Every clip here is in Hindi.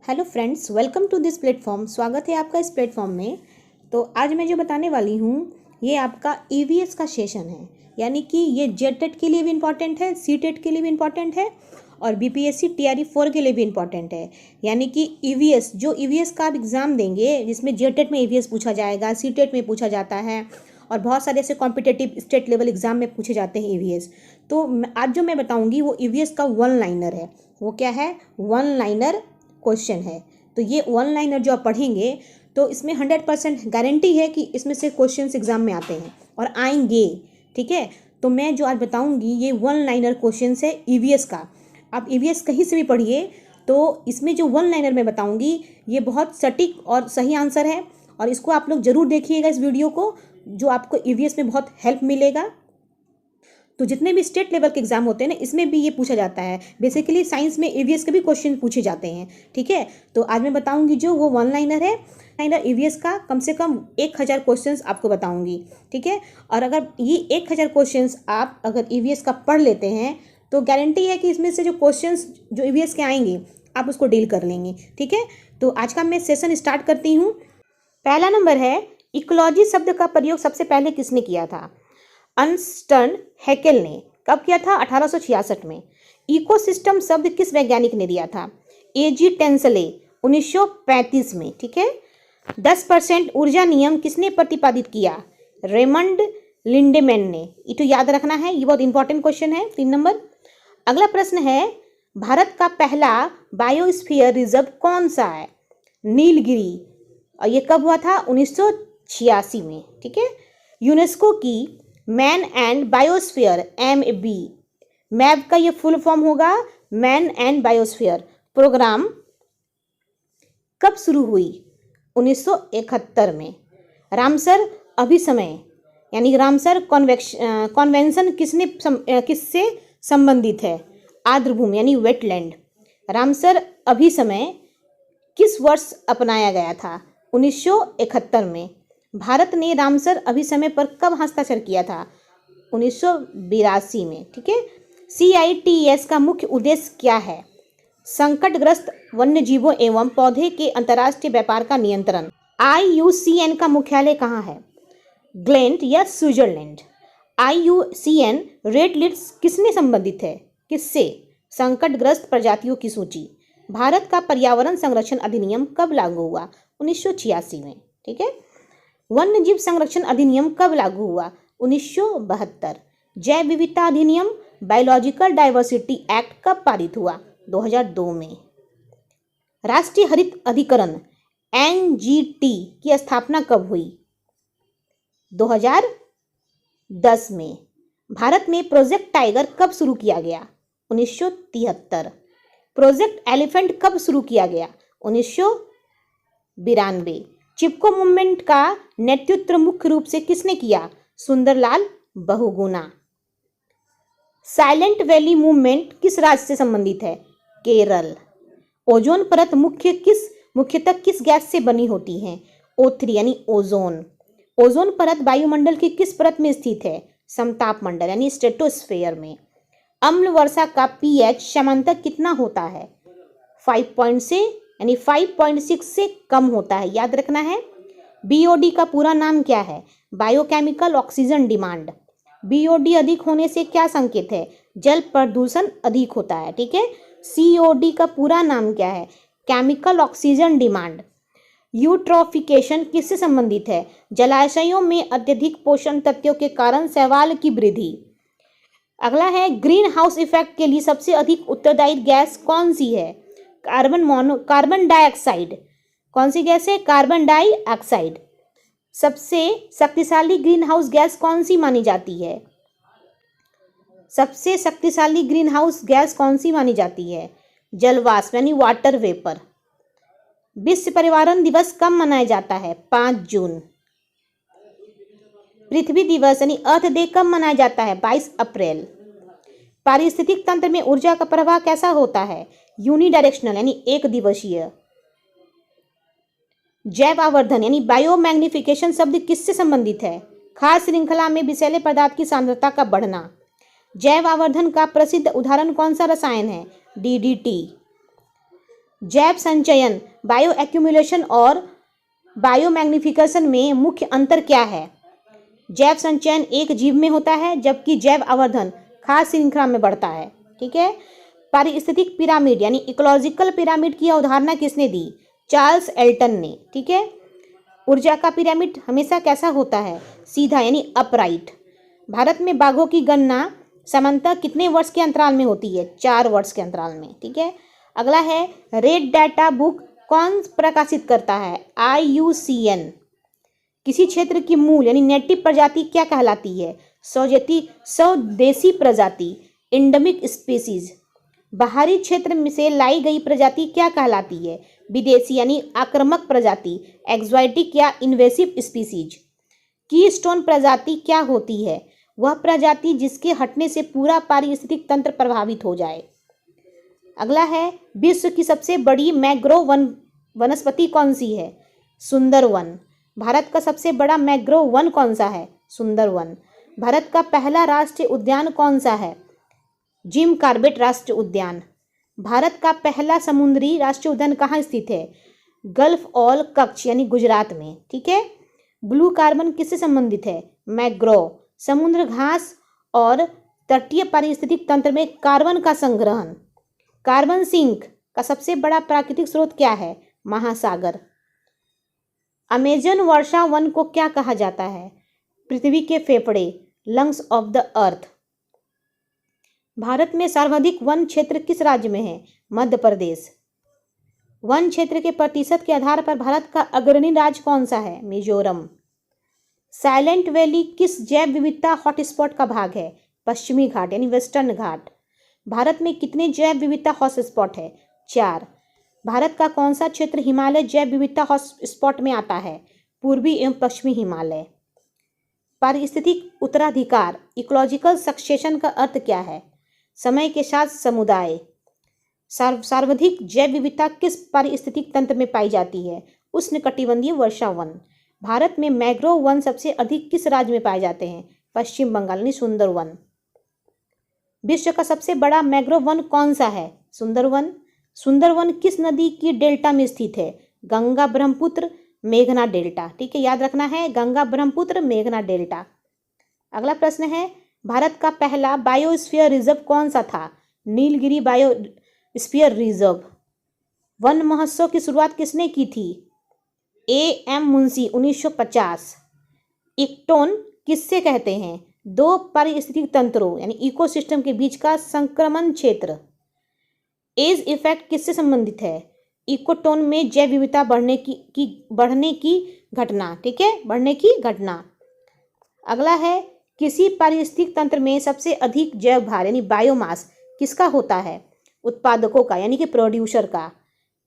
Hello friends, welcome to this platform. स्वागत है आपका इस प्लेटफॉर्म में। तो आज मैं जो बताने वाली हूँ ये आपका ईवीएस का सेशन है, यानी कि ये जेटेट के लिए भी इम्पॉर्टेंट है, सीटेट के लिए भी इम्पॉर्टेंट है और बीपीएससी टीआरई 4 के लिए भी इम्पॉर्टेंट है। यानी कि ईवीएस जो ईवीएस का आप एग्ज़ाम देंगे जिसमें जेटेट में ईवीएस पूछा जाएगा, सीटेट में पूछा जाता है और बहुत सारे ऐसे कॉम्पिटेटिव स्टेट लेवल एग्ज़ाम में पूछे जाते हैं ईवीएस। तो आज जो मैं बताऊँगी वो ईवीएस का वन लाइनर है। वो क्या है? वन लाइनर क्वेश्चन है। तो ये वन लाइनर जो आप पढ़ेंगे तो इसमें 100% गारंटी है कि इसमें से क्वेश्चंस एग्जाम में आते हैं और आएंगे। ठीक है, तो मैं जो आज बताऊंगी ये वन लाइनर क्वेश्चंस है ईवीएस का। आप ईवीएस कहीं से भी पढ़िए तो इसमें जो वन लाइनर मैं बताऊंगी ये बहुत सटीक और सही आंसर है और इसको आप लोग ज़रूर देखिएगा इस वीडियो को, जो आपको ईवीएस में बहुत हेल्प मिलेगा। तो जितने भी स्टेट लेवल के एग्जाम होते हैं ना इसमें भी ये पूछा जाता है। बेसिकली साइंस में ईवीएस के भी क्वेश्चन पूछे जाते हैं। ठीक है, तो आज मैं बताऊंगी जो वो वन लाइनर है, लाइनर ईवीएस का कम से कम 1000 क्वेश्चंस आपको बताऊंगी। ठीक है, और अगर ये 1000 क्वेश्चंस आप अगर ईवीएस का पढ़ लेते हैं तो गारंटी है कि इसमें से जो क्वेश्चंस जो ईवीएस के आएंगे आप उसको डील कर लेंगे। ठीक है, तो आज का मैं सेशन स्टार्ट करती हूँ। पहला नंबर है, इकोलॉजी शब्द का प्रयोग सबसे पहले किसने किया था? अर्नस्ट हैकेल ने। कब किया था? 1866 में। इकोसिस्टम शब्द किस वैज्ञानिक ने दिया था? एजी टेंसले 1935 में। ठीक है, 10% ऊर्जा नियम किसने प्रतिपादित किया? रेमंड लिंडेमैन ने। ये तो याद रखना है, ये बहुत इंपॉर्टेंट क्वेश्चन है। 3 नंबर। अगला प्रश्न है, भारत का पहला बायोस्फीयर रिजर्व कौन सा है? नीलगिरी। और ये कब हुआ था? 1986 में। ठीक है, यूनेस्को की मैन एंड बायोस्फीयर MAB मैब का ये फुल फॉर्म होगा मैन एंड बायोस्फीयर प्रोग्राम कब शुरू हुई? 1971 में। रामसर अभिसमय यानी रामसर कॉन्वेंशन किससे संबंधित है? आर्द्रभूमि यानी वेटलैंड। रामसर अभिसमय किस वर्ष अपनाया गया था? 1971 में। भारत ने रामसर अभिसमय पर कब हस्ताक्षर किया था? 1982 में। ठीक है, CITES का मुख्य उद्देश्य क्या है? संकटग्रस्त वन्य जीवों एवं पौधे के अंतर्राष्ट्रीय व्यापार का नियंत्रण। IUCN का मुख्यालय कहाँ है? ग्लेंट या स्विट्जरलैंड। IUCN रेड लिस्ट किसने संबंधित है? किससे? संकटग्रस्त प्रजातियों की सूची। भारत का पर्यावरण संरक्षण अधिनियम कब लागू हुआ? 1986 में। ठीक है, वन्य जीव संरक्षण अधिनियम कब लागू हुआ? 1972। जैव विविधता अधिनियम बायोलॉजिकल डाइवर्सिटी एक्ट कब पारित हुआ? 2002 में। राष्ट्रीय हरित अधिकरण NGT की स्थापना कब हुई? 2010 में। भारत में प्रोजेक्ट टाइगर कब शुरू किया गया? 1973। प्रोजेक्ट एलिफेंट कब शुरू किया गया? 1992। चिपको मूवमेंट का नेतृत्व मुख्य रूप से किसने किया? Sunderlal Bahuguna. Silent valley movement किस राज्य से संबंधित है? केरल। ओजोन परत मुख्यतः किस गैस से बनी होती है? O3 यानी ओजोन। ओजोन परत वायुमंडल की किस परत में स्थित है? समताप मंडल यानी स्ट्रेटोस्फेयर में। अम्ल वर्षा का pH सामान्यतः कितना होता है? 5.6 से कम होता है, याद रखना है। BOD का पूरा नाम क्या है? Biochemical oxygen demand. BOD अधिक होने से क्या संकेत है? जल प्रदूषण अधिक होता है। ठीक है, COD का पूरा नाम क्या है? Chemical oxygen demand. यूट्रोफिकेशन किससे संबंधित है? जलाशयों में अत्यधिक पोषण तत्वों के कारण शैवाल की वृद्धि। अगला है, ग्रीन हाउस इफेक्ट के लिए सबसे अधिक उत्तरदायी गैस कौन सी है? Carbon dioxide. कौन सी गैस है? Carbon dioxide. सबसे शक्तिशाली ग्रीन हाउस गैस कौन सी मानी जाती है? सबसे शक्तिशाली ग्रीन हाउस गैस कौन सी मानी जाती है? जलवाष्प यानी वाटर वेपर। विश्व पर्यावरण दिवस कब मनाया जाता है? 5 जून। पृथ्वी दिवस यानी अर्थ डे कब मनाया जाता है? 22 अप्रैल। पारिस्थितिक तंत्र में ऊर्जा का प्रवाह कैसा होता है? यूनिडायरेक्शनल यानी एक दिवसीय। जैव आवर्धन यानी बायोमैग्निफिकेशन शब्द किससे संबंधित है? खाद्य श्रृंखला में विषैले पदार्थ की सांद्रता का बढ़ना। जैव आवर्धन का प्रसिद्ध उदाहरण कौन सा रसायन है? DDT। जैव संचयन, बायो एक्यूमुलेशन और बायोमैग्निफिकेशन में मुख्य अंतर क्या है? जैव संचयन एक जीव में होता है, जबकि जैव आवर्धन खास श्रृंखला में बढ़ता है। ठीक है। पारिस्थितिक पिरामिड यानी इकोलॉजिकल पिरामिड की अवधारणा किसने दी? चार्ल्स एल्टन ने। ठीक है। ऊर्जा का पिरामिड हमेशा कैसा होता है? सीधा यानी अपराइट। भारत में बाघों की गणना सामान्यतः कितने वर्ष के अंतराल में होती है? 4 वर्ष के अंतराल में। ठीक है। अगला है रेड डाटा बुक कौन प्रकाशित करता है? IUCN। किसी क्षेत्र की मूल यानी नेटिव प्रजाति क्या कहलाती है? स्वदेशी प्रजाति, एंडेमिक स्पीसीज। बाहरी क्षेत्र में से लाई गई प्रजाति क्या कहलाती है? विदेशी यानी आक्रामक प्रजाति, एक्सोटिक या इन्वेसिव स्पीसीज। कीस्टोन प्रजाति क्या होती है? वह प्रजाति जिसके हटने से पूरा पारिस्थितिक तंत्र प्रभावित हो जाए। अगला है विश्व की सबसे बड़ी मैंग्रोव वनस्पति कौन सी है? सुंदरवन। भारत का सबसे बड़ा मैंग्रोव वन कौन सा है? सुंदरवन। भारत का पहला राष्ट्रीय उद्यान कौन सा है? जिम कॉर्बेट राष्ट्रीय उद्यान। भारत का पहला समुद्री राष्ट्रीय उद्यान कहाँ स्थित है? गल्फ ऑल कच्छ यानी गुजरात में। ठीक है। ब्लू कार्बन किससे संबंधित है? मैंग्रोव। समुद्र घास और तटीय पारिस्थितिक तंत्र में कार्बन का संग्रहण। कार्बन सिंक का सबसे बड़ा प्राकृतिक स्रोत क्या है? महासागर। अमेजन वर्षा वन को क्या कहा जाता है? पृथ्वी के फेफड़े, lungs of the earth. Bharat में सर्वाधिक वन क्षेत्र किस राज्य में है? मध्य प्रदेश। वन क्षेत्र के प्रतिशत के आधार पर भारत का अग्रणी राज्य कौन सा है? मिजोरम। साइलेंट वैली किस जैव विविधता हॉटस्पॉट का भाग है? पश्चिमी घाट यानी वेस्टर्न घाट। भारत में कितने जैव विविधता हॉटस्पॉट है? 4। भारत का कौन सा क्षेत्र हिमालय जैव विविधता हॉटस्पॉट में आता है? पूर्वी एवं पश्चिमी हिमालय। पारिस्थितिक उत्तराधिकार इकोलॉजिकल सक्सेशन का अर्थ क्या है? समय के साथ समुदाय। सर्वाधिक जैव विविधता किस पारिस्थितिक तंत्र में पाई जाती है? उष्णकटिबंधीय वर्षा वन। भारत में मैंग्रोव वन सबसे अधिक किस राज्य में पाए जाते हैं? पश्चिम बंगाल यानी सुंदरवन। विश्व का सबसे बड़ा मैंग्रोव वन कौन सा है? सुंदरवन। सुंदरवन किस नदी की डेल्टा में स्थित है? गंगा ब्रह्मपुत्र मेघना डेल्टा। ठीक है, याद रखना है, गंगा ब्रह्मपुत्र मेघना डेल्टा। अगला प्रश्न है, भारत का पहला बायोस्फीयर रिजर्व कौन सा था? Nilgiri biosphere reserve. वन महोत्सव की शुरुआत किसने की थी? AM मुंशी 1950। इक्टोन किससे कहते हैं? 2 पारिस्थितिक तंत्रों यानी इकोसिस्टम के बीच का संक्रमण क्षेत्र। एज इफेक्ट किससे संबंधित है? इकोटोन में जैव विविधता बढ़ने की घटना। ठीक है, बढ़ने की घटना। अगला है, किसी पारिस्थितिक तंत्र में सबसे अधिक जैव भार यानी बायोमास किसका होता है? उत्पादकों का यानी कि प्रोड्यूसर का।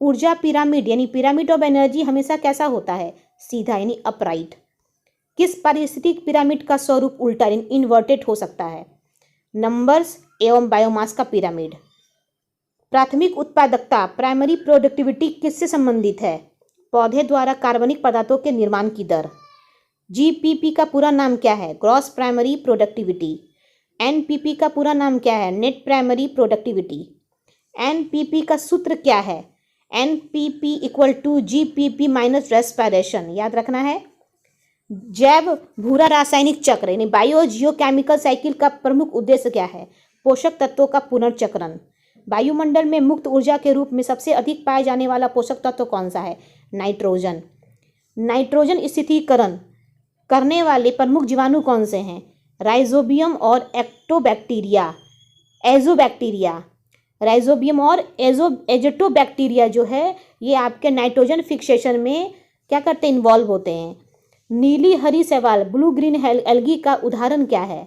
ऊर्जा पिरामिड यानी पिरामिड ऑफ एनर्जी हमेशा कैसा होता है? सीधा यानी अपराइट। किस पारिस्थितिक पिरामिड का स्वरूप उल्टा यानी इन्वर्टेड हो सकता है? नंबर्स एवं बायोमास का पिरामिड। प्राथमिक उत्पादकता प्राइमरी प्रोडक्टिविटी किससे संबंधित है? पौधे द्वारा कार्बनिक पदार्थों के निर्माण की दर। GPP का पूरा नाम क्या है? Gross primary productivity. NPP का पूरा नाम क्या है? Net primary productivity. NPP का सूत्र क्या है? NPP = GPP - respiration. याद रखना है। जैव भूरा रासायनिक चक्र यानी बायो जियोकेमिकल साइकिल का प्रमुख उद्देश्य क्या है? पोषक तत्वों का पुनर्चक्रण। वायुमंडल में मुक्त ऊर्जा के रूप में सबसे अधिक पाए जाने वाला पोषक तत्व कौन सा है? नाइट्रोजन। नाइट्रोजन स्थिरीकरण करने वाले प्रमुख जीवाणु कौन से हैं? राइजोबियम और एक्टोबैक्टीरिया। एजोबैक्टीरिया। राइजोबियम और एजोटोबैक्टीरिया जो है ये आपके नाइट्रोजन फिक्सेशन में क्या करते हैं? इन्वॉल्व होते हैं। नीली हरी शैवाल ब्लू ग्रीन एल्गी का उदाहरण क्या है?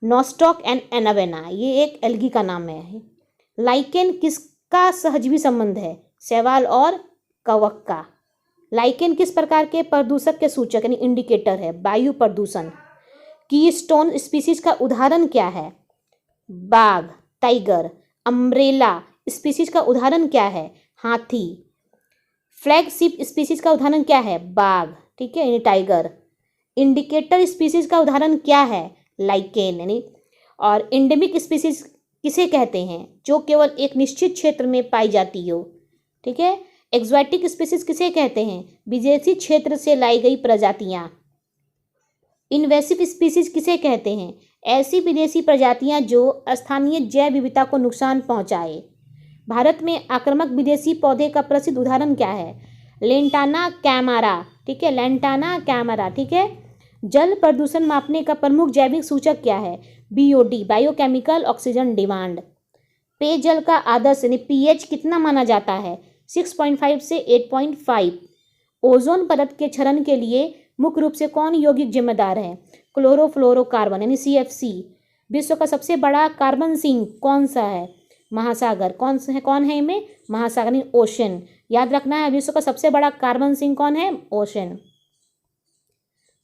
नॉस्टॉक एंड एनावेना, ये एक एल्गी का नाम है। लाइकेन किसका सहजीवी संबंध है? शैवाल और कवक का। लाइकेन किस प्रकार के प्रदूषक के सूचक यानी इंडिकेटर है? वायु प्रदूषण। कीस्टोन स्पीसीज का उदाहरण क्या है? बाघ, टाइगर। अम्ब्रेला स्पीसीज का उदाहरण क्या है? हाथी। फ्लैगशिप स्पीसीज का उदाहरण क्या है? बाघ। ठीक है, यानी टाइगर। इंडिकेटर स्पीसीज का उदाहरण क्या है? लाइकेन यानी। और एंडेमिक स्पीसीज किसे कहते हैं? जो केवल एक निश्चित क्षेत्र में पाई जाती हो। ठीक है। एक्सोटिक स्पीसीज किसे कहते हैं? विदेशी क्षेत्र से लाई गई प्रजातियां। इनवेसिव स्पीसीज किसे कहते हैं? ऐसी विदेशी प्रजातियां जो स्थानीय जैव विविधता को नुकसान पहुंचाए। भारत में आक्रामक विदेशी पौधे का प्रसिद्ध उदाहरण क्या है? लेंटाना कैमारा, ठीक है, लेंटाना कैमारा, ठीक है। जल प्रदूषण मापने का प्रमुख जैविक सूचक क्या है? BOD, biochemical oxygen demand. पेयजल का आदर्श यानी पीएच कितना माना जाता है? 6.5 से 8.5। ओजोन परत के क्षरण के लिए मुख्य रूप से कौन यौगिक जिम्मेदार है? क्लोरोफ्लोरोकार्बन यानी सीएफसी। विश्व का सबसे बड़ा कार्बन सिंक कौन सा है? महासागर। कौन है इनमें? महासागर यानी ओशन। याद रखना है, विश्व का सबसे बड़ा कार्बन सिंक कौन है? ओशन।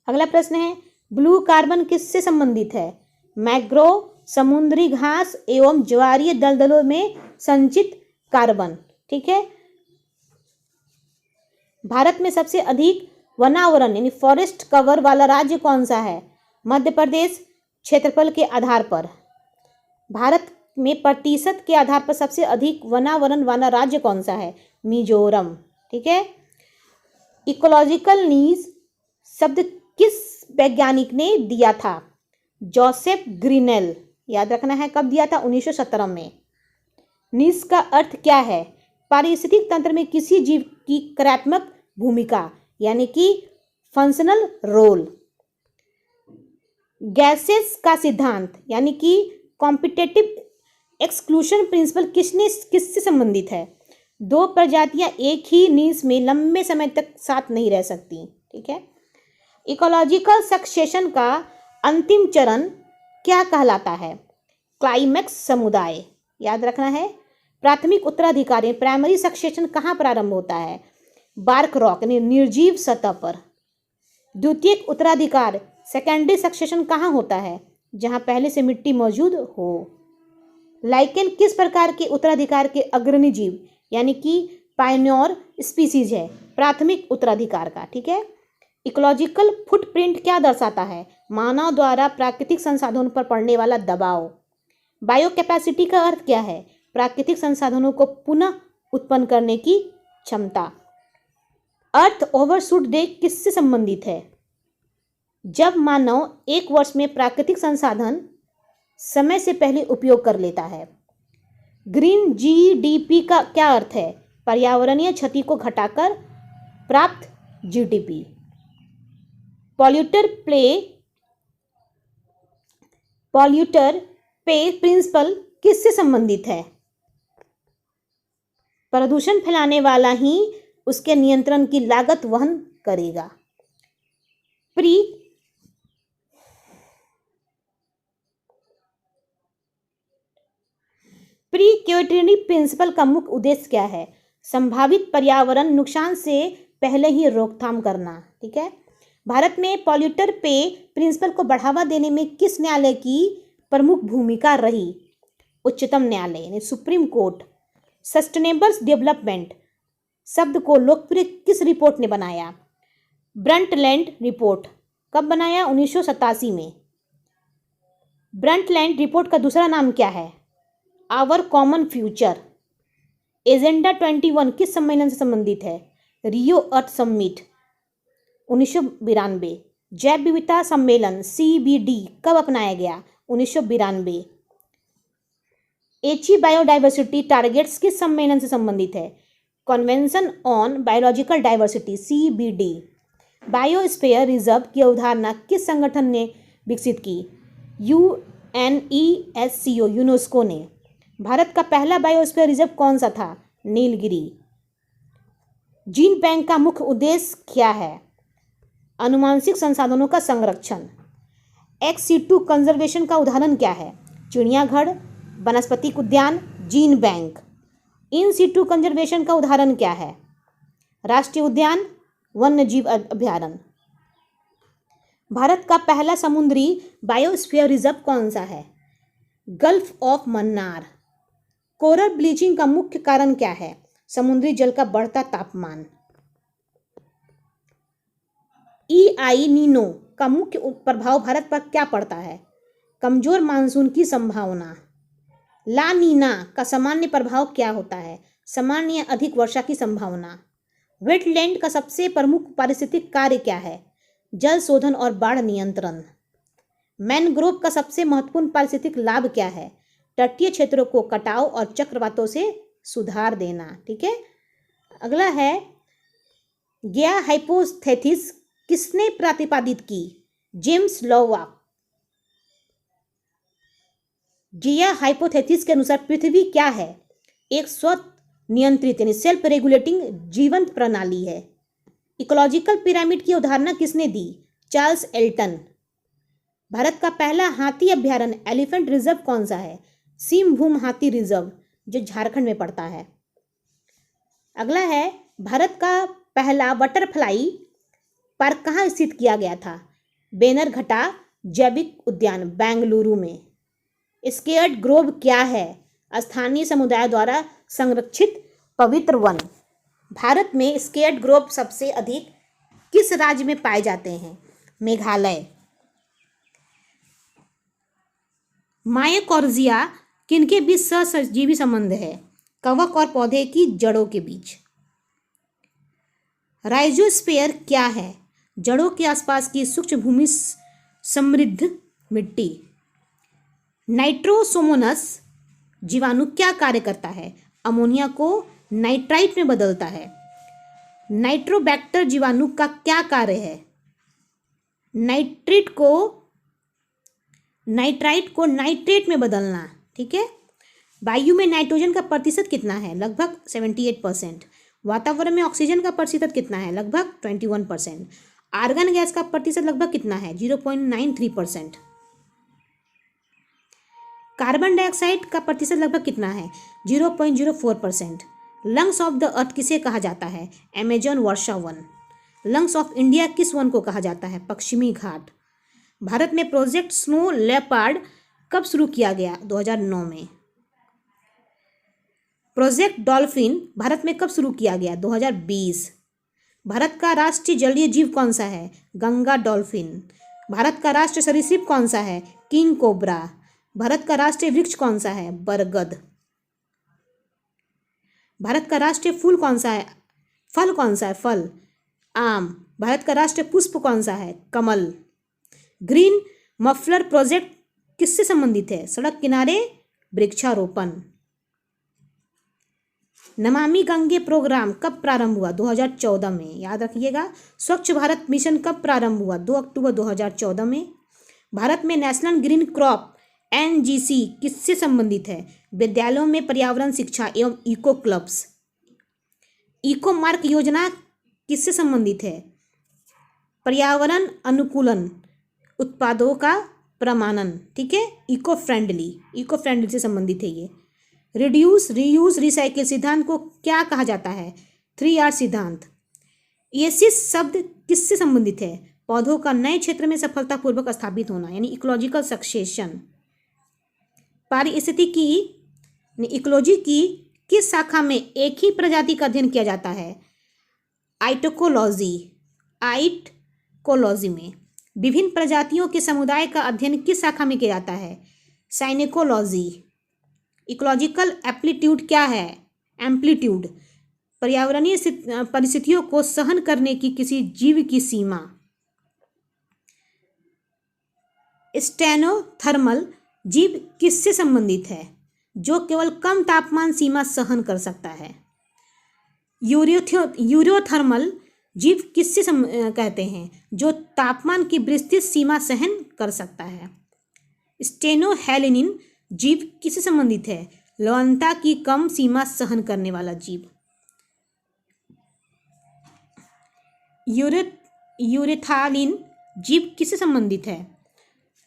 अगला प्रश्न है, ब्लू कार्बन किससे संबंधित है? मैंग्रोव, समुद्री घास एवं ज्वारीय दलदलों में संचित कार्बन, ठीक है। भारत में सबसे अधिक वनावरण यानी फॉरेस्ट कवर वाला राज्य कौन सा है? मध्य प्रदेश। क्षेत्रफल के आधार पर भारत में प्रतिशत के आधार पर सबसे अधिक वनावरण वाला राज्य कौन सा है? मिजोरम, ठीक है। इकोलॉजिकल नीज शब्द किस वैज्ञानिक ने दिया था? जोसेफ ग्रीनेल। याद रखना है, कब दिया था? 1917 में। नीज का अर्थ क्या है? पारिस्थितिक तंत्र में किसी जीव की कार्यात्मक भूमिका यानी कि फंक्शनल रोल। गैसेस का सिद्धांत यानी कि कॉम्पिटेटिव एक्सक्लूशन प्रिंसिपल किससे संबंधित है? दो प्रजातियां एक ही नीज में लंबे समय तक साथ नहीं रह सकती, ठीक है। इकोलॉजिकल सक्सेशन का अंतिम चरण क्या कहलाता है? क्लाइमैक्स समुदाय। याद रखना है। प्राथमिक उत्तराधिकारी प्राइमरी सक्सेशन कहाँ प्रारंभ होता है? बार्क रॉक यानी निर्जीव सतह पर। द्वितीयक उत्तराधिकार सेकेंडरी सक्सेशन कहाँ होता है? जहाँ पहले से मिट्टी मौजूद हो। लाइकेन किस प्रकार के उत्तराधिकार के अग्रणी जीव यानी कि पायनियर स्पीसीज है? प्राथमिक उत्तराधिकार का, ठीक है। इकोलॉजिकल फुटप्रिंट क्या दर्शाता है? मानव द्वारा प्राकृतिक संसाधनों पर पड़ने वाला दबाव। बायोकैपेसिटी का अर्थ क्या है? प्राकृतिक संसाधनों को पुनः उत्पन्न करने की क्षमता। अर्थ ओवरशूट डे किससे संबंधित है? जब मानव एक वर्ष में प्राकृतिक संसाधन समय से पहले उपयोग कर लेता है। ग्रीन जीडीपी का क्या अर्थ है? पर्यावरणीय क्षति को घटाकर प्राप्त जीडीपी। पॉल्यूटर पे प्रिंसिपल किससे संबंधित है? प्रदूषण फैलाने वाला ही उसके नियंत्रण की लागत वहन करेगा। प्रिकॉशनरी प्रिंसिपल का मुख्य उद्देश्य क्या है? संभावित पर्यावरण नुकसान से पहले ही रोकथाम करना, ठीक है। भारत में पॉल्यूटर पे प्रिंसिपल को बढ़ावा देने में किस न्यायालय की प्रमुख भूमिका रही? उच्चतम न्यायालय यानी सुप्रीम कोर्ट। सस्टेनेबल डेवलपमेंट शब्द को लोकप्रिय किस रिपोर्ट ने बनाया? Brundtland report. कब बनाया? 1987 में। ब्रंटलैंड रिपोर्ट का दूसरा नाम क्या है? Our common future. एजेंडा 21 किस सम्मेलन से संबंधित है? रियो अर्थ समिट 1992। जैव विविधता सम्मेलन CBD कब अपनाया गया? 1992। एची बायोडाइवर्सिटी टारगेट्स किस सम्मेलन से संबंधित है? Convention on biological diversity CBD। Biosphere reserve की अवधारणा किस संगठन ने विकसित की? UNESCO यूनेस्को ने। भारत का पहला बायोस्फीयर रिजर्व कौन सा था? नीलगिरी। जीन बैंक का मुख्य उद्देश्य क्या है? अनुवांशिक संसाधनों का संरक्षण। ex-situ कंजर्वेशन का उदाहरण क्या है? चिड़ियाघर, वनस्पतिक उद्यान, जीन बैंक। इन सिटू कंजर्वेशन का उदाहरण क्या है? राष्ट्रीय उद्यान, वन्यजीव अभ्यारण्य। भारत का पहला समुद्री बायोस्फीयर रिजर्व कौन सा है? Gulf of Mannar. Coral bleaching का मुख्य कारण क्या है? समुद्री जल का बढ़ता तापमान। EI नीनो का मुख्य प्रभाव भारत पर क्या पड़ता है? कमजोर मानसून की संभावना। ला नीना का सामान्य प्रभाव क्या होता है? सामान्य या अधिक वर्षा की संभावना। वेटलैंड का सबसे प्रमुख पारिस्थितिक कार्य क्या है? जल शोधन और बाढ़ नियंत्रण। मैनग्रोव का सबसे महत्वपूर्ण पारिस्थितिक लाभ क्या है? तटीय क्षेत्रों को कटाव और चक्रवातों से सुधार देना। ठीक है, अगला है गैया हाइपोथेसिस किसने प्रतिपादित की? जेम्स लोवेक। गैया हाइपोथेसिस के अनुसार पृथ्वी क्या है? एक स्वतः नियंत्रित यानी सेल्फ रेगुलेटिंग जीवंत प्रणाली है। इकोलॉजिकल पिरामिड की अवधारणा किसने दी? Charles Elton. भारत का पहला हाथी अभ्यारण्य एलिफेंट रिजर्व कौन सा है? सिमभूम हाथी रिजर्व, जो झारखंड में पड़ता है। अगला है भारत का पहला बटरफ्लाई पार्क कहाँ स्थित किया गया था? बेनरघट्टा जैविक उद्यान, बेंगलुरु में। स्केयर्ड ग्रोव क्या है? स्थानीय समुदाय द्वारा संरक्षित पवित्र वन। भारत में स्केयर्ड ग्रोव सबसे अधिक किस राज्य में पाए जाते हैं? मेघालय। मायोकॉर्जिया किनके बीच सहजीवी संबंध है? कवक और पौधे की जड़ों के बीच। राइजोस्फीयर क्या है? जड़ों के आसपास की सूक्ष्म भूमि समृद्ध मिट्टी। नाइट्रोसोमोनस जीवाणु क्या कार्य करता है? अमोनिया को नाइट्राइट में बदलता है। नाइट्रोबैक्टर जीवाणु का क्या कार्य है? नाइट्राइट को नाइट्रेट में बदलना। ठीक है, वायु में नाइट्रोजन का प्रतिशत कितना है? लगभग 78%। वातावरण में ऑक्सीजन का प्रतिशत कितना है? लगभग 21%। आर्गन गैस का प्रतिशत लगभग कितना है? 0.93%। कार्बन डाइऑक्साइड का प्रतिशत लगभग कितना है? 0.04%। लंग्स ऑफ द अर्थ किसे कहा जाता है? Amazon Varsha one. Lungs of India किस वन को कहा जाता है? पश्चिमी घाट। भारत में प्रोजेक्ट स्नो लेपर्ड कब शुरू किया गया? 2009 में। प्रोजेक्ट डॉल्फिन भारत में कब शुरू किया गया? 2020। भारत का राष्ट्रीय जलीय जीव कौन सा है? गंगा डॉल्फिन। भारत का राष्ट्रीय सरीसृप कौन सा है? King cobra. भारत का राष्ट्रीय वृक्ष कौन सा है? बरगद। भारत का राष्ट्रीय फूल कौन सा है? फल कौन सा है? फल आम। भारत का राष्ट्रीय पुष्प कौन सा है? कमल। ग्रीन मफलर प्रोजेक्ट किससे संबंधित है? सड़क किनारे वृक्षारोपण। नमामि गंगे प्रोग्राम कब प्रारंभ हुआ? 2014 में, याद रखिएगा। स्वच्छ भारत मिशन कब प्रारंभ हुआ? 2 अक्टूबर 2014 में। भारत में नेशनल ग्रीन क्रॉप NGC किससे संबंधित है? विद्यालयों में पर्यावरण शिक्षा एवं इको क्लब्स। इको मार्क योजना किससे संबंधित है? पर्यावरण अनुकूलन उत्पादों का प्रमाणन। ठीक है, इको फ्रेंडली से संबंधित है ये। रिड्यूस रीयूज रिसाइकिल सिद्धांत को क्या कहा जाता है? 3R सिद्धांत। एसिस शब्द किससे संबंधित है? पौधों का नए क्षेत्र में सफलतापूर्वक स्थापित होना, यानी इकोलॉजिकल सक्सेशन। पारिस्थितिकी इकोलॉजी की किस शाखा में एक ही प्रजाति का अध्ययन किया जाता है? आइटकोलॉजी में। विभिन्न प्रजातियों के समुदाय का अध्ययन किस शाखा में किया जाता है? साइनेकोलॉजी। इकोलॉजिकल एप्टीट्यूड क्या है? एम्पलीट्यूड पर्यावरणीय परिस्थितियों को सहन करने की किसी जीव की सीमा। स्टेनोथर्मल जीव किससे संबंधित है? जो केवल कम तापमान सीमा सहन कर सकता है। यूरोथर्मल जीव किससे कहते हैं? जो तापमान की विस्तृत सीमा सहन कर सकता है। स्टेनोहेलेनिन जीव किससे संबंधित है? लवणता की कम सीमा सहन करने वाला जीव। यूरेथालिन जीव किससे संबंधित है?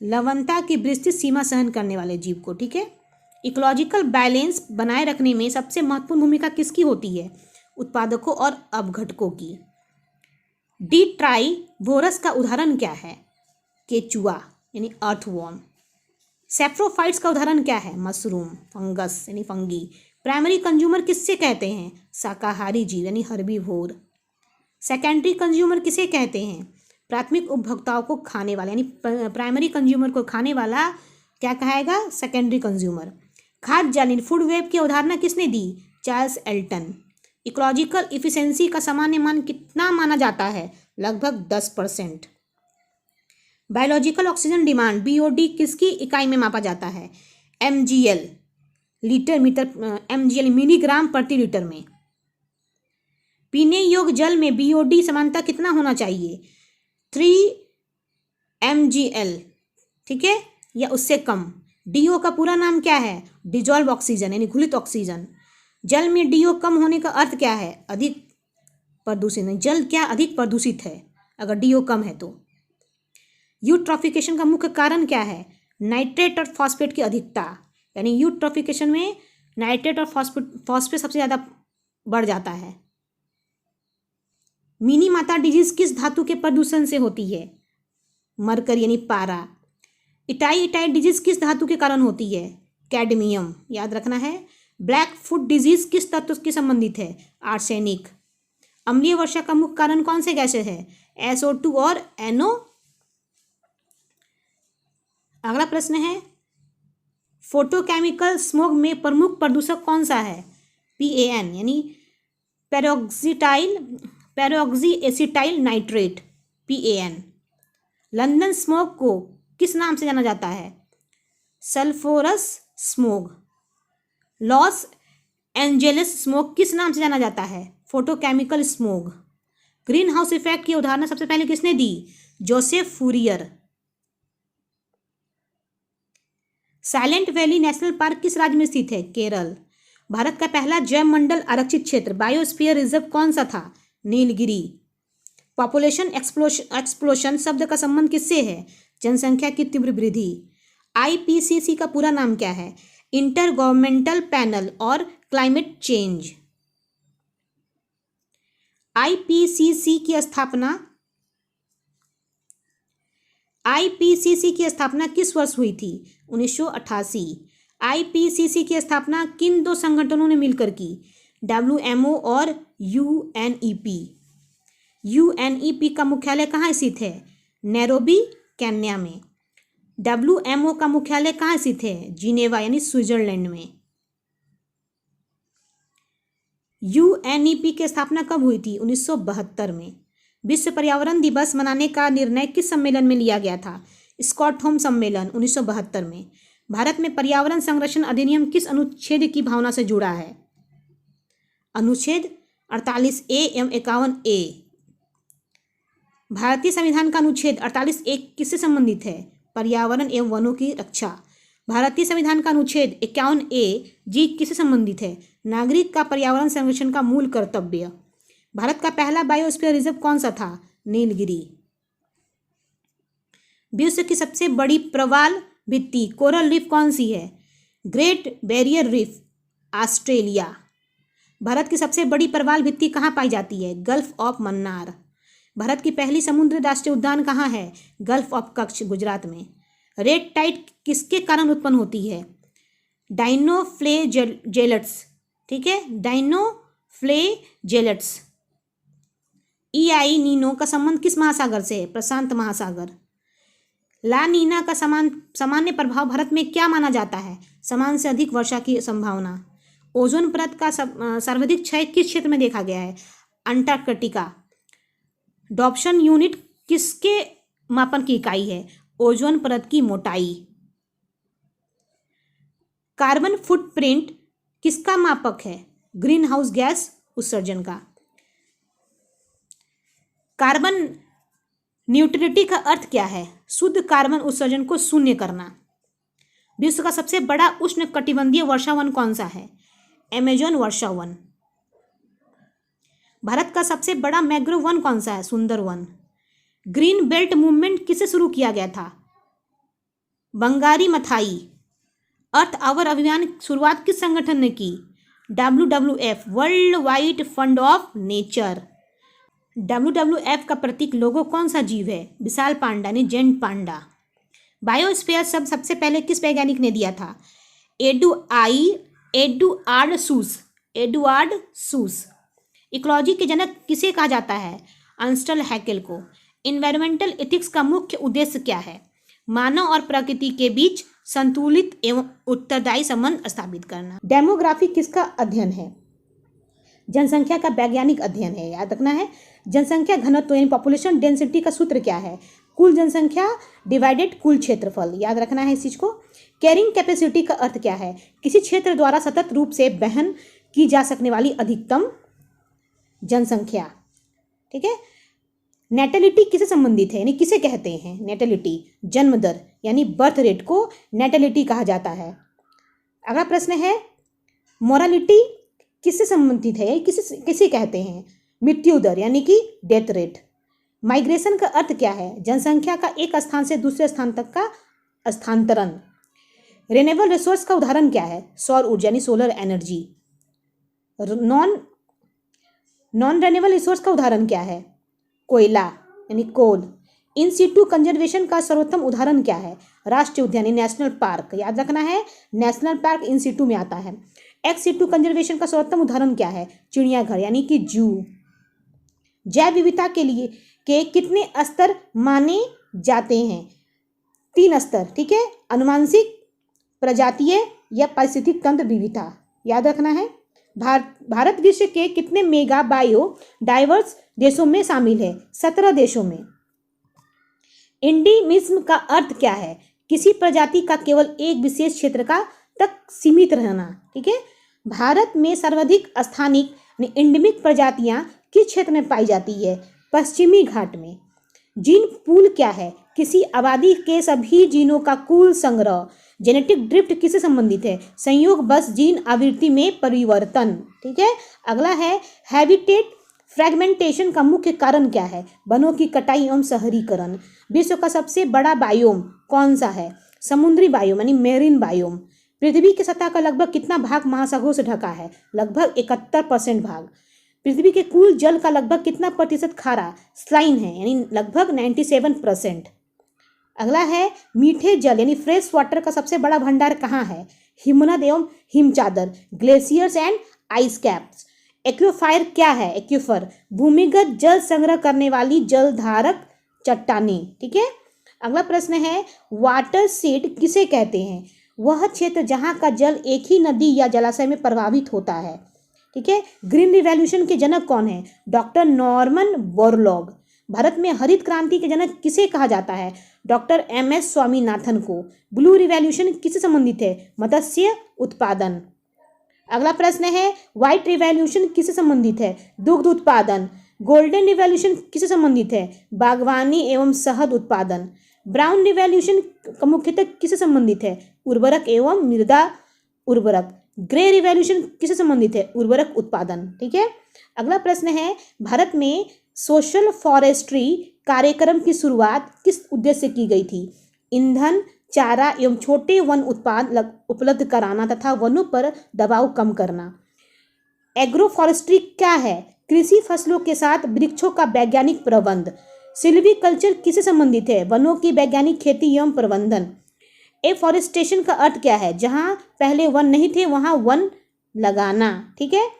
लवणता की विस्तृत सीमा सहन करने वाले जीव को। ठीक है, इकोलॉजिकल बैलेंस बनाए रखने में सबसे महत्वपूर्ण भूमिका किसकी होती है? उत्पादकों और अपघटकों की। डिट्राइवोरस का उदाहरण क्या है? केचुआ यानी अर्थवॉर्म। सैप्रोफाइट्स का उदाहरण क्या है? मशरूम, फंगस यानी फंगी। प्राइमरी कंज्यूमर किससे कहते हैं? शाकाहारी जीव यानी हर्बीवोर। सेकेंडरी कंज्यूमर किसे कहते हैं? प्राथमिक उपभोक्ताओं को खाने वाला, यानी प्राइमरी कंज्यूमर को खाने वाला क्या कहेगा? Secondary consumer. खाद्य जाल फूड वेब की अवधारणा किसने दी? Charles Elton. इकोलॉजिकल इफिशिएंसी का सामान्य मान कितना माना जाता है? लगभग 10%। बायोलॉजिकल ऑक्सीजन डिमांड BOD किसकी इकाई में मापा जाता है? MgL, litre metre, MgL milligram प्रति लीटर में। पीने योग्य जल में BOD समानता कितना होना चाहिए? 3 mgl, ठीक है, या उससे कम। DO का पूरा नाम क्या है? डिजॉल्व ऑक्सीजन यानी घुलित ऑक्सीजन। जल में DO कम होने का अर्थ क्या है? अधिक प्रदूषित नहीं, जल क्या अधिक प्रदूषित है अगर DO कम है तो। यूट्रॉफिकेशन का मुख्य कारण क्या है? नाइट्रेट और फॉस्फेट की अधिकता, यानी यूट्रॉफिकेशन में नाइट्रेट और फॉस्फेट सबसे ज़्यादा बढ़ जाता है। मिनी माता डिजीज किस धातु के प्रदूषण से होती है? मरकरी यानी पारा। इटाई डिजीज किस धातु के कारण होती है? कैडमियम, याद रखना है। ब्लैक फुट डिजीज किस तत्व के संबंधित है? आर्सेनिक। अम्लीय वर्षा का मुख्य कारण कौन से गैसें है? SO2 और NO। अगला प्रश्न है, फोटोकेमिकल स्मोक में प्रमुख प्रदूषक कौन सा है? PAN यानी peroxy acetyl nitrate, PAN। London smoke को किस नाम से जाना जाता है? Sulphurous smoke. Los Angeles smoke किस नाम से जाना जाता है? Photochemical smoke. Green house effect की उदाहरण सबसे पहले किसने दी? Joseph Fourier. Silent valley national park किस राज्य में स्थित है? केरल। भारत का पहला जैव मंडल आरक्षित क्षेत्र बायोस्फीयर रिजर्व कौन सा था? नीलगिरी। पॉपुलेशन एक्सप्लोशन शब्द का संबंध किससे है? जनसंख्या की तीव्र वृद्धि। IPCC का पूरा नाम क्या है? इंटर गवर्नमेंटल पैनल और क्लाइमेट चेंज। IPCC की स्थापना किस वर्ष हुई थी? 1988। IPCC की स्थापना किन दो संगठनों ने मिलकर की? WMO और UNEP। UNEP का मुख्यालय कहाँ स्थित है? नैरोबी, केन्या में। WMO का मुख्यालय कहाँ स्थित है? जिनेवा यानी स्विट्जरलैंड में। UNEP की स्थापना कब हुई थी? 1972 में। विश्व पर्यावरण दिवस मनाने का निर्णय किस सम्मेलन में लिया गया था? स्टॉकहोम सम्मेलन 1972 में। भारत में पर्यावरण संरक्षण अधिनियम किस अनुच्छेद की भावना से जुड़ा है? अनुच्छेद 48A एवं 51A। भारतीय संविधान का अनुच्छेद 48A किससे संबंधित है? पर्यावरण एवं वनों की रक्षा। भारतीय संविधान का अनुच्छेद 51A किससे संबंधित है? नागरिक का पर्यावरण संरक्षण का मूल कर्तव्य। भारत का पहला बायोस्फीयर रिजर्व कौन सा था? नीलगिरी। विश्व की सबसे बड़ी प्रवाल भित्ति कोरल रीफ कौन सी है? Great barrier reef, Australia. Bharat की सबसे बड़ी प्रवाल भित्ति कहाँ पाई जाती है? Gulf of Mannar. भारत की पहली समुद्री राष्ट्रीय उद्यान कहाँ है? गल्फ ऑफ कच्छ, गुजरात में। रेड टाइड किसके कारण उत्पन्न होती है? डाइनोफ्लेजेलेट्स, ठीक है, डाइनोफ्लेजेलेट्स। नीनो का संबंध किस महासागर से है? प्रशांत महासागर। ला नीना का सामान्य प्रभाव भारत में क्या माना जाता है? समान से अधिक वर्षा की संभावना। ओजोन परत का सर्वाधिक क्षय किस क्षेत्र में देखा गया है? अंटार्कटिका। डॉप्सन यूनिट किसके मापन की इकाई है? ओजोन परत की मोटाई। कार्बन फुटप्रिंट किसका मापक है? ग्रीन हाउस गैस उत्सर्जन का। कार्बन न्यूट्रलिटी का अर्थ क्या है? शुद्ध कार्बन उत्सर्जन को शून्य करना। विश्व का सबसे बड़ा उष्ण कटिबंधीय वर्षावन कौन सा है? अमेजन वर्षावन। भारत का सबसे बड़ा मैंग्रोव वन कौन सा है? सुंदरवन। ग्रीन बेल्ट मूवमेंट किसे शुरू किया गया था? बंगारी मथाई। अर्थ आवर अभियान शुरुआत किस संगठन ने की? WWF, world wide fund of nature. WWF का प्रतीक लोगो कौन सा जीव है? विशाल पांडा यानी जेंट पांडा। बायोस्फीयर शब्द सबसे पहले किस वैज्ञानिक ने दिया था? एडुआर्ड सूस। इकोलॉजी के जनक किसे कहा जाता है? अर्नस्ट हैकेल को। इन्वायरमेंटल एथिक्स का मुख्य उद्देश्य क्या है? मानव और प्रकृति के बीच संतुलित एवं उत्तरदायी संबंध स्थापित करना। डेमोग्राफी किसका अध्ययन है? जनसंख्या का वैज्ञानिक अध्ययन है, याद रखना है। जनसंख्या घनत्व यानी पॉपुलेशन डेंसिटी का सूत्र क्या है? कुल जनसंख्या डिवाइडेड कुल क्षेत्रफल, याद रखना है इस चीज को। कैरिंग कैपेसिटी का अर्थ क्या है? किसी क्षेत्र द्वारा सतत रूप से वहन की जा सकने वाली अधिकतम जनसंख्या, ठीक है। नेटेलिटी किसे संबंधित है, यानी किसे कहते हैं? नेटेलिटी जन्म दर यानी बर्थ रेट को नेटेलिटी कहा जाता है। अगला प्रश्न है मोरालिटी किससे संबंधित है, किसे कहते हैं? मृत्यु दर यानी कि डेथ रेट। माइग्रेशन का अर्थ क्या है? जनसंख्या का एक स्थान से दूसरे स्थान तक का स्थानांतरण। रिन्यूएबल रिसोर्स का उदाहरण क्या है? सौर ऊर्जा यानी solar energy. Non renewable resource का उदाहरण क्या है? कोयला यानी कोल। इन सीटू कंजर्वेशन का सर्वोत्तम उदाहरण क्या है? राष्ट्रीय उद्यान यानी नेशनल पार्क, याद रखना है नेशनल पार्क इन सीटू में आता है। एक्स सीटू कंजर्वेशन का सर्वोत्तम उदाहरण क्या है? चिड़ियाघर यानी कि जू। जैव विविधता के लिए के कितने स्तर माने जाते हैं? 3 स्तर, ठीक है। अनुवांशिक, प्रजातीय या पारिस्थितिक तंत्र विविधता, याद रखना है। भारत विश्व के कितने मेगा बायो डाइवर्स देशों में शामिल है? 17 देशों में। एंडेमिज्म का अर्थ क्या है? किसी प्रजाति का केवल एक विशेष क्षेत्र का तक सीमित रहना, ठीक है। भारत में सर्वाधिक स्थानिक एंडेमिक प्रजातियां किस क्षेत्र में पाई जाती है? पश्चिमी घाट में। जीन पूल क्या है? किसी आबादी के सभी जीनों का कुल संग्रह। जेनेटिक ड्रिफ्ट किससे संबंधित है? संयोग बस जीन आवृत्ति में परिवर्तन, ठीक है। अगला है हैबिटेट फ्रैगमेंटेशन का मुख्य कारण क्या है? वनों की कटाई एवं शहरीकरण। विश्व का सबसे बड़ा बायोम कौन सा है? समुद्री बायोम यानी मेरीन बायोम। पृथ्वी की सतह का लगभग कितना भाग महासागरों से ढका है? लगभग 71% भाग। पृथ्वी के कुल जल का लगभग कितना प्रतिशत खारा स्लाइन है, यानी लगभग 97%। अगला है मीठे जल यानी फ्रेश वाटर का सबसे बड़ा भंडार कहाँ है? हिमनद एवं हिमचादर, glaciers and ice caps. Aquifer क्या है? एक्वाफर भूमिगत जल संग्रह करने वाली जलधारक चट्टानें, ठीक है। अगला प्रश्न है वाटर शेड किसे कहते हैं? वह क्षेत्र जहाँ का जल एक ही नदी या जलाशय में प्रवाहित होता है, ठीक है। ग्रीन रिवॉल्यूशन के जनक कौन है? Doctor Norman Borlaug. भारत में हरित क्रांति के जनक किसे कहा जाता है? डॉक्टर MS स्वामीनाथन को। ब्लू रिवॉल्यूशन किससे संबंधित है? मत्स्य उत्पादन। अगला प्रश्न है व्हाइट रिवॉल्यूशन किससे संबंधित है? दुग्ध उत्पादन। गोल्डन रिवॉल्यूशन किससे संबंधित है? बागवानी एवं शहद उत्पादन। ब्राउन रिवॉल्यूशन मुख्यतः किससे संबंधित है? उर्वरक एवं मृदा उर्वरक। ग्रे रिवॉल्यूशन किससे संबंधित है? उर्वरक उत्पादन, ठीक है। अगला प्रश्न है भारत में सोशल फॉरेस्ट्री कार्यक्रम की शुरुआत किस उद्देश्य से की गई थी? ईंधन, चारा एवं छोटे वन उत्पाद उपलब्ध कराना तथा वनों पर दबाव कम करना। एग्रो फॉरेस्ट्री क्या है? कृषि फसलों के साथ वृक्षों का वैज्ञानिक प्रबंध। सिल्वीकल्चर किससे संबंधित है? वनों की वैज्ञानिक खेती एवं प्रबंधन। एफॉरेस्टेशन का अर्थ क्या है? जहां पहले वन नहीं थे वहां वन लगाना, ठीक है।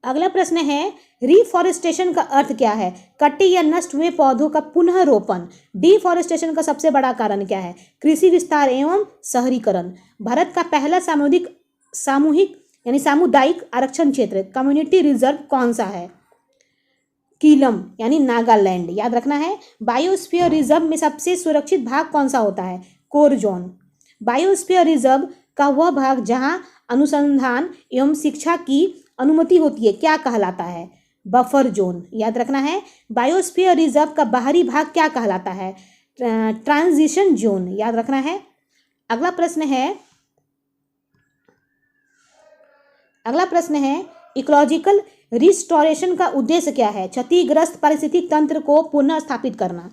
अगला प्रश्न है रिफॉरेस्टेशन का अर्थ क्या है? कटे या नष्ट हुए पौधों का पुनः रोपण। डिफॉरेस्टेशन का सबसे बड़ा कारण क्या है? कृषि विस्तार एवं शहरीकरण। भारत का पहला सामूहिक यानी सामुदायिक आरक्षण क्षेत्र कम्युनिटी रिजर्व कौन सा है? कीलम यानी नागालैंड, याद रखना है। बायोस्फीयर रिजर्व में सबसे सुरक्षित भाग कौन सा होता है? Core zone. बायोस्फीयर रिजर्व का वह भाग जहां अनुसंधान एवं शिक्षा की अनुमति होती है क्या कहलाता है? बफर जोन, याद रखना है। बायोस्फीयर रिजर्व का बाहरी भाग क्या कहलाता है? ट्रांजिशन जोन, याद रखना है। अगला प्रश्न है इकोलॉजिकल रिस्टोरेशन का उद्देश्य क्या है? क्षतिग्रस्त पारिस्थितिक तंत्र को पुनः स्थापित करना।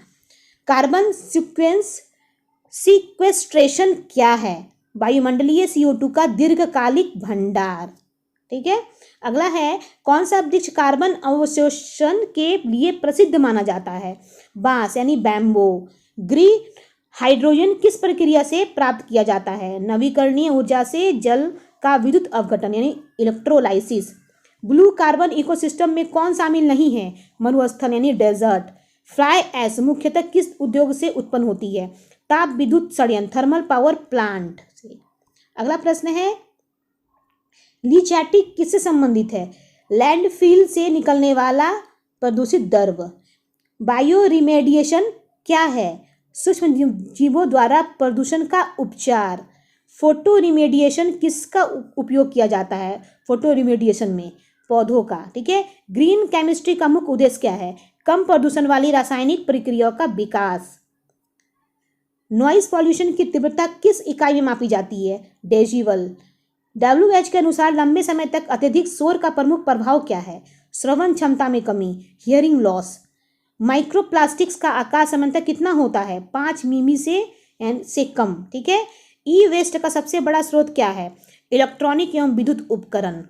कार्बन सिक्वेस्ट्रेशन क्या है? वायुमंडलीय CO2 का दीर्घकालिक भंडार, ठीक है। अगला है कौन सा वृक्ष कार्बन अवशोषण के लिए प्रसिद्ध माना जाता है? बांस यानी बैम्बो। ग्रीन हाइड्रोजन किस प्रक्रिया से प्राप्त किया जाता है? नवीकरणीय ऊर्जा से जल का विद्युत अवघटन यानी इलेक्ट्रोलाइसिस। ब्लू कार्बन इकोसिस्टम में कौन शामिल नहीं है? मरुस्थल यानी डेजर्ट। फ्लाई ऐश मुख्यतः किस उद्योग से उत्पन्न होती है? ताप विद्युत संयंत्र थर्मल पावर प्लांट से। अगला प्रश्न है लीचैटिक किससे संबंधित है? लैंडफिल से निकलने वाला प्रदूषित द्रव। बायो रिमेडिएशन क्या है? सूक्ष्म जीवों द्वारा प्रदूषण का उपचार। फोटो रिमेडिएशन किसका उपयोग किया जाता है फोटो रिमेडिएशन में? पौधों का। ठीक है। ग्रीन केमिस्ट्री का मुख्य उद्देश्य क्या है? कम प्रदूषण वाली रासायनिक प्रक्रियाओं का विकास। नॉइज पॉल्यूशन की तीव्रता किस इकाई में मापी जाती है? डेसिबल। WHO के अनुसार लंबे समय तक अत्यधिक शोर का प्रमुख प्रभाव क्या है? श्रवण क्षमता में कमी, हियरिंग लॉस। माइक्रोप्लास्टिक्स का आकार सामान्यतः कितना होता है? 5 मिमी से कम। ठीक है। ई वेस्ट का सबसे बड़ा स्रोत क्या है? इलेक्ट्रॉनिक एवं विद्युत उपकरण।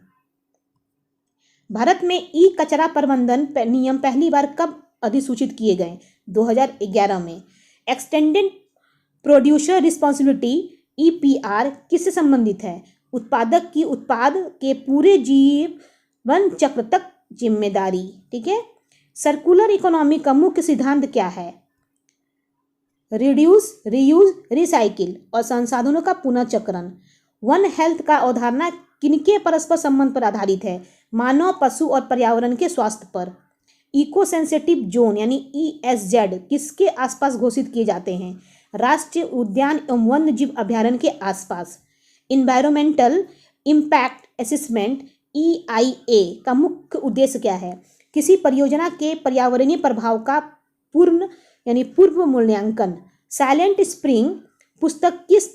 भारत में ई कचरा प्रबंधन नियम पहली बार कब अधिसूचित किए गए? 2011 में। एक्सटेंडेड प्रोड्यूसर रिस्पॉन्सिबिलिटी EPR किससे संबंधित है? उत्पादक की उत्पाद के पूरे जीवन चक्र तक जिम्मेदारी। ठीक है। सर्कुलर इकोनॉमी का मुख्य सिद्धांत क्या है? रिड्यूस, रीयूज, रिसाइकिल और संसाधनों का पुनर्चक्रण। वन हेल्थ का अवधारणा किनके परस्पर संबंध पर आधारित है? मानव, पशु और पर्यावरण के स्वास्थ्य पर। इको सेंसिटिव जोन यानी ESZ किसके आसपास घोषित किए जाते हैं? राष्ट्रीय उद्यान एवं वन्य जीव अभ्यारण्य के आसपास। इन्वायरमेंटल इम्पैक्ट असेसमेंट EIA का मुख्य उद्देश्य क्या है? किसी परियोजना के पर्यावरणीय प्रभाव का पूर्व मूल्यांकन। साइलेंट स्प्रिंग पुस्तक किस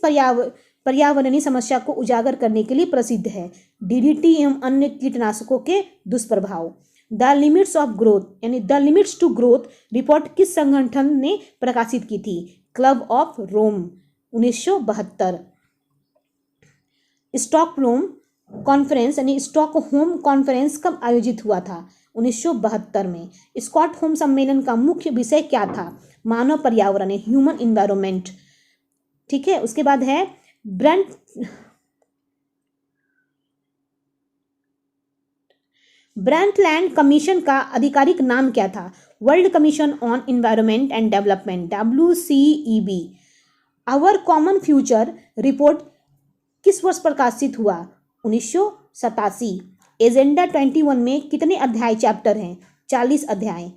पर्यावरणीय समस्या को उजागर करने के लिए प्रसिद्ध है? DDT एवं अन्य कीटनाशकों के दुष्प्रभाव। द लिमिट्स ऑफ ग्रोथ यानी the limits to growth report किस संगठन ने प्रकाशित की थी? Club of Rome, 1972। Stockholm conference यानी स्टॉकहोम कॉन्फ्रेंस कब आयोजित हुआ था? 1972 में। स्टॉकहोम सम्मेलन का मुख्य विषय क्या था? मानव पर्यावरण, ह्यूमन इन्वायरमेंट। ठीक है। उसके बाद है ब्रंटलैंड कमीशन का आधिकारिक नाम क्या था? World commission on environment and development, WCEB। Our common future report किस वर्ष प्रकाशित हुआ? 1987। एजेंडा 21 में कितने अध्याय चैप्टर हैं? 40 अध्याय।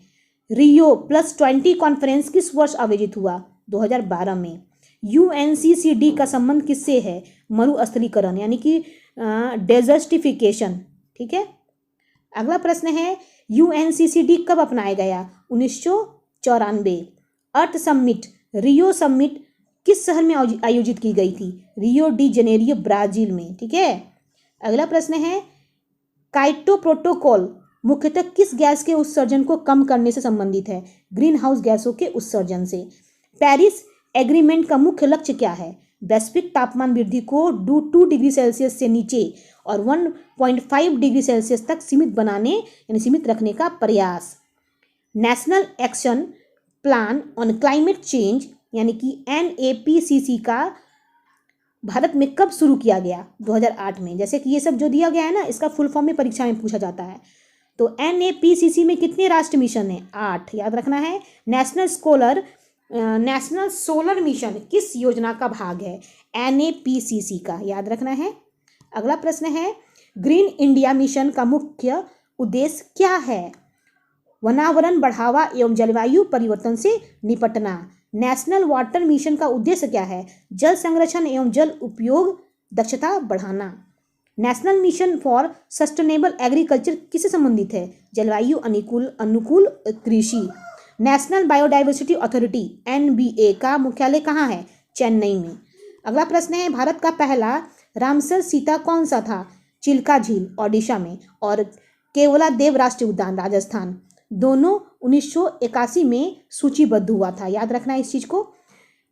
रियो +20 कॉन्फ्रेंस किस वर्ष आयोजित हुआ? 2012 में। UNCCD का संबंध किससे है? मरुस्थलीकरण यानी कि डेजर्टिफिकेशन। ठीक है। अगला प्रश्न है UNCCD कब अपनाया गया? 1994। अर्थ समिट, रियो समिट किस शहर में आयोजित की गई थी? रियो डी जेनेरियो, ब्राजील में। ठीक है। अगला प्रश्न है काइटो प्रोटोकॉल मुख्यतः किस गैस के उत्सर्जन को कम करने से संबंधित है? ग्रीन हाउस गैसों के उत्सर्जन से। पेरिस एग्रीमेंट का मुख्य लक्ष्य क्या है? वैश्विक तापमान वृद्धि को 2 डिग्री सेल्सियस से नीचे और 1.5 डिग्री सेल्सियस तक सीमित रखने का प्रयास। National action plan on climate change यानी कि NAPCC का भारत में कब शुरू किया गया? 2008 में। जैसे कि ये सब जो दिया गया है ना, इसका फुल फॉर्म में परीक्षा में पूछा जाता है। तो NAPCC में कितने राष्ट्रीय मिशन हैं? 8 याद रखना है। नेशनल सोलर मिशन किस योजना का भाग है? NAPCC का, याद रखना है। अगला प्रश्न है ग्रीन इंडिया मिशन का मुख्य उद्देश्य क्या है? वनावरण बढ़ावा एवं जलवायु परिवर्तन से निपटना। नेशनल वाटर मिशन का उद्देश्य क्या है? जल संरक्षण एवं जल उपयोग दक्षता बढ़ाना। National mission for sustainable agriculture किससे संबंधित है? जलवायु अनुकूल कृषि। नेशनल बायोडाइवर्सिटी अथॉरिटी NBA का मुख्यालय कहाँ है? चेन्नई में। अगला प्रश्न है भारत का पहला रामसर सीता कौन सा था? चिल्का झील, ओडिशा में, और केवलादेव राष्ट्रीय उद्यान, राजस्थान। दोनों 1981 में सूचीबद्ध हुआ था, याद रखना इस चीज को।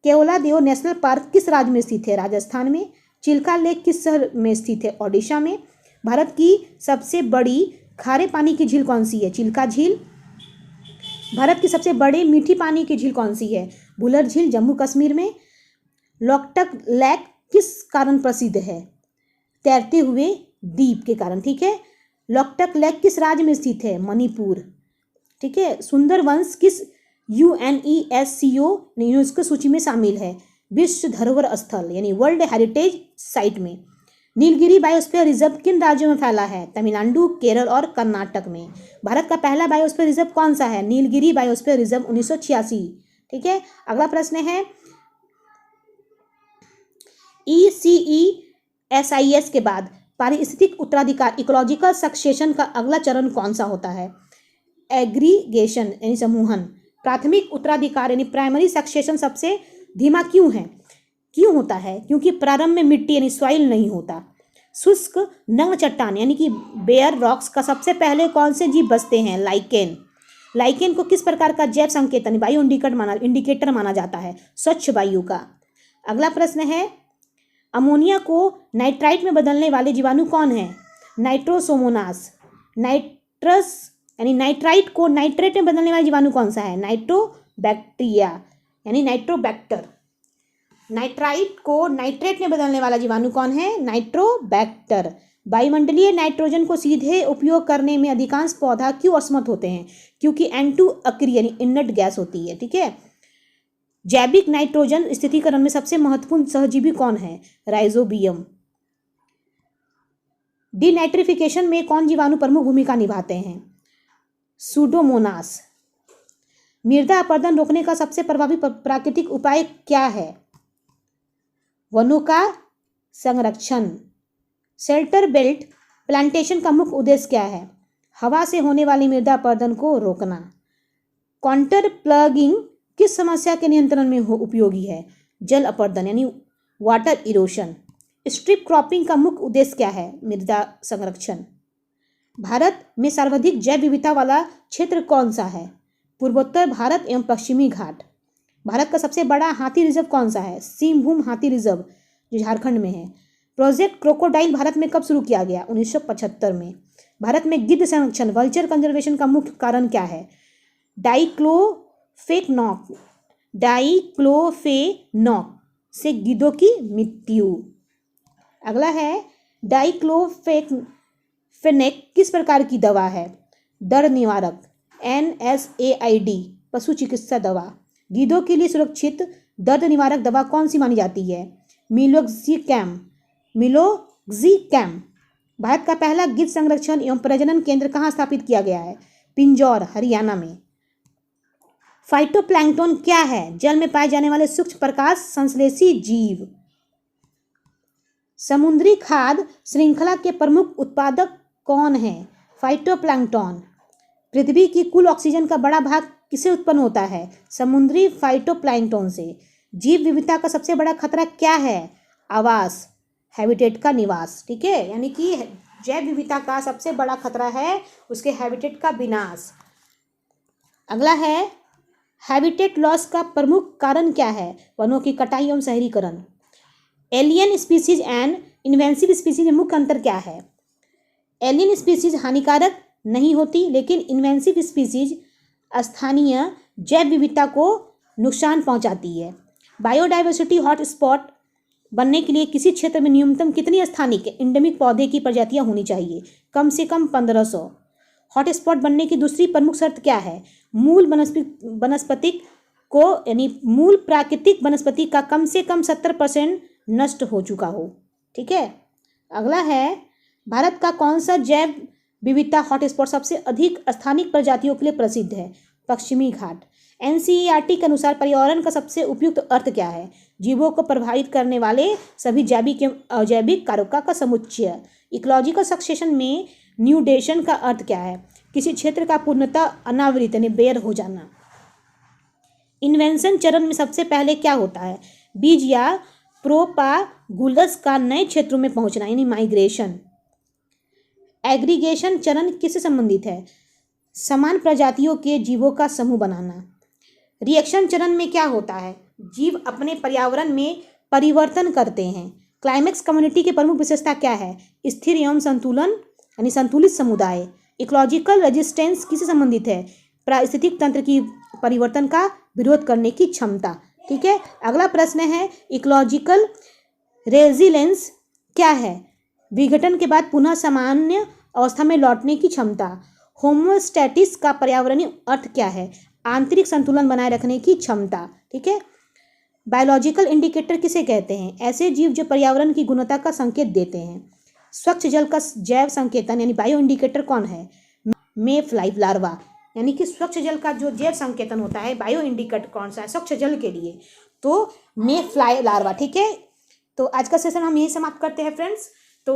केवलादेव नेशनल पार्क किस राज्य में स्थित है? राजस्थान में। चिल्का लेक किस शहर में स्थित है? ओडिशा में। भारत की सबसे बड़ी खारे पानी की झील कौन सी है? चिल्का झील। भारत की सबसे बड़ी मीठी पानी की झील कौन सी है? बुलर झील, जम्मू कश्मीर में। लोकटक लेक किस कारण प्रसिद्ध है? तैरते हुए द्वीप के कारण। ठीक है। लोकटक लेक किस राज्य में स्थित है? मणिपुर। ठीक है। सुंदरवंश किस UNESCO यूनेस्को सूची में शामिल है? विश्व धरोहर स्थल यानी वर्ल्ड हेरिटेज साइट में। नीलगिरी बायोस्फीयर रिजर्व किन राज्यों में फैला है? तमिलनाडु, केरल और कर्नाटक में। भारत का पहला बायोस्फीयर रिजर्व कौन सा है? Nilgiri biosphere reserve 1986। ठीक है, अगला प्रश्न है ECESIS के बाद पारिस्थितिक उत्तराधिकार इकोलॉजिकल सक्सेशन का अगला चरण कौन सा होता है? एग्रीगेशन यानी समूहन। प्राथमिक उत्तराधिकार यानी प्राइमरी सक्सेशन सबसे धीमा क्यों होता है? क्योंकि प्रारंभ में मिट्टी यानी सॉइल नहीं होता। शुष्क नग्न चट्टान यानी कि बेयर रॉक्स का सबसे पहले कौन से जीव बसते हैं? लाइकेन। लाइकेन को किस प्रकार का जैव संकेतन वायु इंडिकेटर माना जाता है? स्वच्छ वायु का। अगला प्रश्न है अमोनिया को नाइट्राइट में बदलने वाले जीवाणु कौन है? नाइट्रोसोमोनास। नाइट्रस यानी नाइट्राइट को नाइट्रेट में बदलने वाला जीवाणु कौन सा है? नाइट्रोबैक्टीरिया यानी नाइट्रोबैक्टर। नाइट्राइट को नाइट्रेट में बदलने वाला जीवाणु कौन है? नाइट्रोबैक्टर। वायुमंडलीय नाइट्रोजन को सीधे उपयोग करने में अधिकांश पौधा क्यों असमर्थ होते हैं? क्योंकि N2 अक्रिय यानी इनर्ट गैस होती है। ठीक है, जैविक नाइट्रोजन स्थिरीकरण में सबसे महत्वपूर्ण सहजीवी कौन है? राइजोबियम। डीनाइट्रिफिकेशन में कौन जीवाणु प्रमुख भूमिका निभाते हैं? सूडोमोनास। मृदा अपरदन रोकने का सबसे प्रभावी प्राकृतिक उपाय क्या है? वनों का संरक्षण। शेल्टर बेल्ट प्लांटेशन का मुख्य उद्देश्य क्या है? हवा से होने वाली मृदा अपरदन को रोकना। काउंटर प्लगिंग किस समस्या के नियंत्रण में उपयोगी है? जल अपरदन यानी वाटर इरोशन। स्ट्रिप क्रॉपिंग का मुख्य उद्देश्य क्या है? मृदा संरक्षण। भारत में सर्वाधिक जैव विविधता वाला क्षेत्र कौन सा है? पूर्वोत्तर भारत एवं पश्चिमी घाट। भारत का सबसे बड़ा हाथी रिजर्व कौन सा है? सिंहभूम हाथी रिजर्व जो झारखंड में है। प्रोजेक्ट क्रोकोडाइल भारत में कब शुरू किया गया? 1975 में। भारत में गिद्ध संरक्षण वल्चर कंजर्वेशन का मुख्य कारण क्या है? डाइक्लोफेनॉक से गिद्धों की मृत्यु। अगला है डाइक्लोफेनेक किस प्रकार की दवा है? दर्द निवारक। NSAID पशु चिकित्सा दवा। गिद्धों के लिए सुरक्षित दर्द निवारक दवा कौन सी मानी जाती है? मिलोक्सिकैम। भारत का पहला गिद्ध संरक्षण एवं प्रजनन केंद्र कहाँ स्थापित किया गया है? पिंजौर हरियाणा में। फाइटोप्लैंक्टन क्या है? जल में पाए जाने वाले सूक्ष्म प्रकाश संश्लेषी जीव। समुद्री खाद्य श्रृंखला के प्रमुख उत्पादक कौन है? फाइटोप्लैंक्टन। पृथ्वी की कुल ऑक्सीजन का बड़ा भाग किससे उत्पन्न होता है? समुद्री फाइटोप्लैंक्टन से। जीव विविधता का सबसे बड़ा खतरा क्या है? आवास हैबिटेट का निवास। ठीक है, यानी कि जैव विविधता का सबसे बड़ा खतरा है उसके हैबिटेट का विनाश। अगला है हैबिटेट लॉस का प्रमुख कारण क्या है? वनों की कटाई एवं शहरीकरण। Alien species and invasive species में मुख्य अंतर क्या है? एलियन स्पीसीज हानिकारक नहीं होती लेकिन इन्वेसिव स्पीसीज स्थानीय जैव विविधता को नुकसान पहुंचाती है। बायोडाइवर्सिटी हॉटस्पॉट बनने के लिए किसी क्षेत्र में न्यूनतम कितनी स्थानिक एंडेमिक पौधे की प्रजातियां होनी चाहिए? कम से कम 1500। हॉटस्पॉट बनने की दूसरी प्रमुख शर्त क्या है? मूल वनस्पतिक को यानी मूल प्राकृतिक वनस्पति का कम से कम 70% नष्ट हो चुका हो। ठीक है, अगला है भारत का कौन सा जैव विविधता हॉटस्पॉट सबसे अधिक स्थानिक प्रजातियों के लिए प्रसिद्ध है? पश्चिमी घाट। NCERT के अनुसार पर्यावरण का सबसे उपयुक्त अर्थ क्या है? जीवों को प्रभावित करने वाले सभी जैविक एवं अजैविक कारकों का समुच्चय। इकोलॉजिकल सक्सेशन में न्यूडेशन का अर्थ क्या है? किसी क्षेत्र का पूर्णतः अनावृत यानी बेयर हो जाना। इन्वेंशन चरण में सबसे पहले क्या होता है? बीज या प्रोपागुलस का नए क्षेत्रों में पहुंचना यानी माइग्रेशन। एग्रीगेशन चरण किससे संबंधित है? समान प्रजातियों के जीवों का समूह बनाना। रिएक्शन चरण में क्या होता है? जीव अपने पर्यावरण में परिवर्तन करते हैं। क्लाइमेक्स कम्युनिटी की प्रमुख विशेषता क्या है? स्थिर एवं संतुलन यानी संतुलित समुदाय। इकोलॉजिकल रेजिस्टेंस किससे संबंधित है? पारिस्थितिक तंत्र की परिवर्तन का विरोध करने की क्षमता। ठीक है, अगला प्रश्न है इकोलॉजिकल रेजिलेंस क्या है? विघटन के बाद पुनः सामान्य अवस्था में लौटने की क्षमता। होमोस्टैटिस का पर्यावरणीय अर्थ क्या है? आंतरिक संतुलन बनाए रखने की क्षमता। ठीक है, बायोलॉजिकल इंडिकेटर किसे कहते हैं? ऐसे जीव जो पर्यावरण की गुणवत्ता का संकेत देते हैं। स्वच्छ जल का जैव संकेतन यानी बायो इंडिकेटर कौन है? मे फ्लाई लार्वा। यानी कि स्वच्छ जल का जो जैव संकेतन होता है, बायो इंडिकेटर कौन सा है स्वच्छ जल के लिए? तो मे फ्लाई लार्वा। ठीक है, तो आज का सेशन हम यही समाप्त करते हैं फ्रेंड्स। तो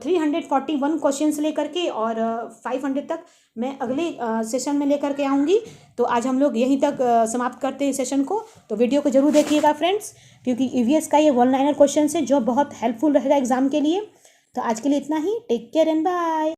341 क्वेश्चंस लेकर के और 500 तक मैं अगले सेशन में लेकर के आऊँगी। तो आज हम लोग यहीं तक समाप्त करते हैं सेशन को। तो वीडियो को जरूर देखिएगा फ्रेंड्स, क्योंकि ईवीएस का ये 1-लाइनर क्वेश्चन है जो बहुत हेल्पफुल रहेगा एग्जाम के लिए। तो आज के लिए इतना ही। Take care and bye.